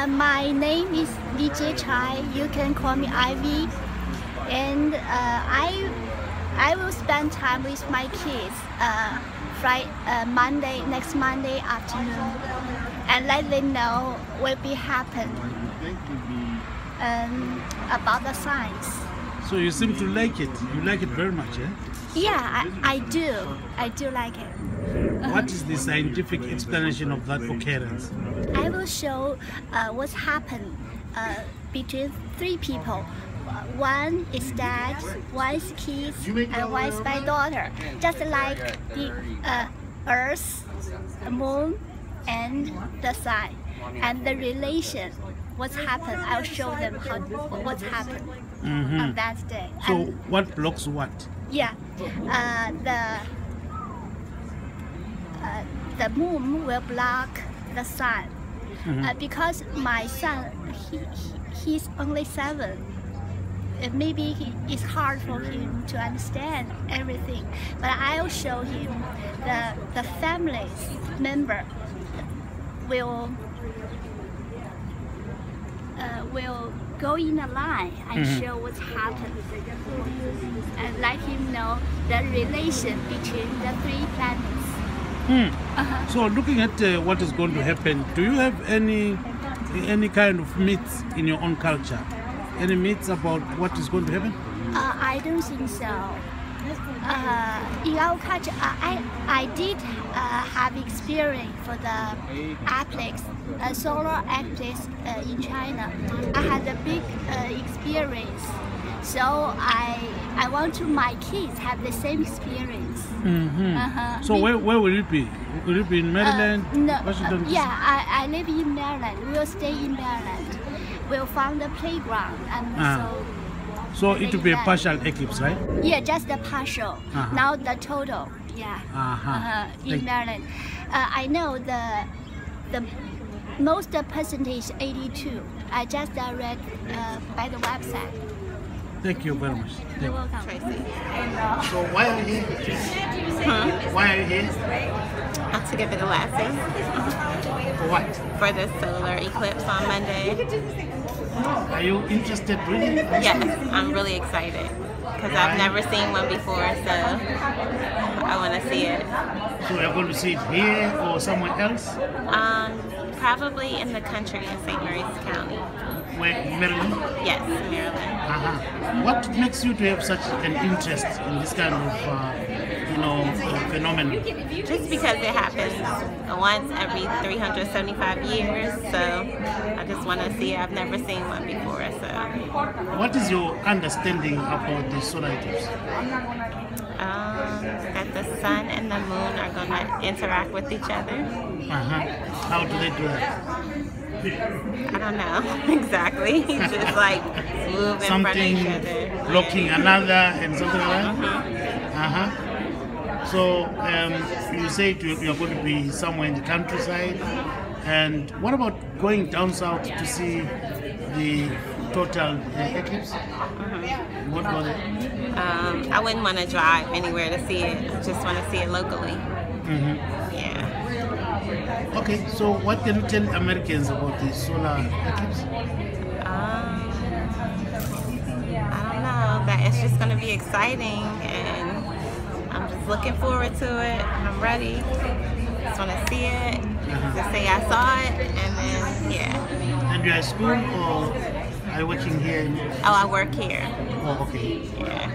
My name is DJ Chai. You can call me Ivy, and I will spend time with my kids next Monday afternoon, and let them know what will happen about the science. So you seem to like it. You like it very much, eh? Yeah, I do. I do like it. What is the scientific explanation of that occurrence? I will show what's happened between three people. One is dad, one is kids, and one is my daughter. Just like the Earth, the Moon, and the Sun, and the relation. What's happened? I'll show them what's happened on that day. So what blocks what? Yeah, the moon will block the sun because my son he's only 7. Maybe it's hard for him to understand everything, but I'll show him the family's member will go in a line and show what's happened and let him know the relation between the 3 planets. So looking at what is going to happen, do you have any kind of myths in your own culture? Any myths about what is going to happen? I don't think so. In our culture, I did have experience for the eclipse, solar eclipse in China. I had a big experience, so I want my kids have the same experience. So where will it be? Will it be in Maryland? No, Washington? Yeah, I live in Maryland. We'll stay in Maryland. We'll find a playground, and so it will be a partial eclipse, right? Yeah, just a partial. Now the total. Yeah. In Maryland, I know the most percentage 82. I just read by the website. Thank you very much. You're welcome. Tracy. So why are you here? Why are you here? To give it a lesson. For what? For the solar eclipse on Monday. Are you interested really? Yes, I'm really excited because I've never seen one before, so I want to see it. So you're going to see it here or somewhere else? Probably in the country in St. Mary's County. Where, Maryland? Yes, Maryland. What makes you to have such an interest in this kind of, phenomenon? Just because it happens once every 375 years, so I just want to see it. I've never seen one before, so. What is your understanding about the solar eclipse? That the sun and the moon are going to interact with each other. How do they do that? I don't know exactly. Just like move in front of each other. Blocking another and something like that? So you say you're going to be somewhere in the countryside. And what about going down south to see the total eclipse? What about it? I wouldn't want to drive anywhere to see it. I just want to see it locally. Yeah. Okay, so what can you tell Americans about the solar eclipse? I don't know. That it's just going to be exciting, and I'm just looking forward to it. I'm ready. Just want to see it. Just say I saw it, and then yeah. And you're at school or are you working here? Oh, I work here. Oh, okay. Yeah.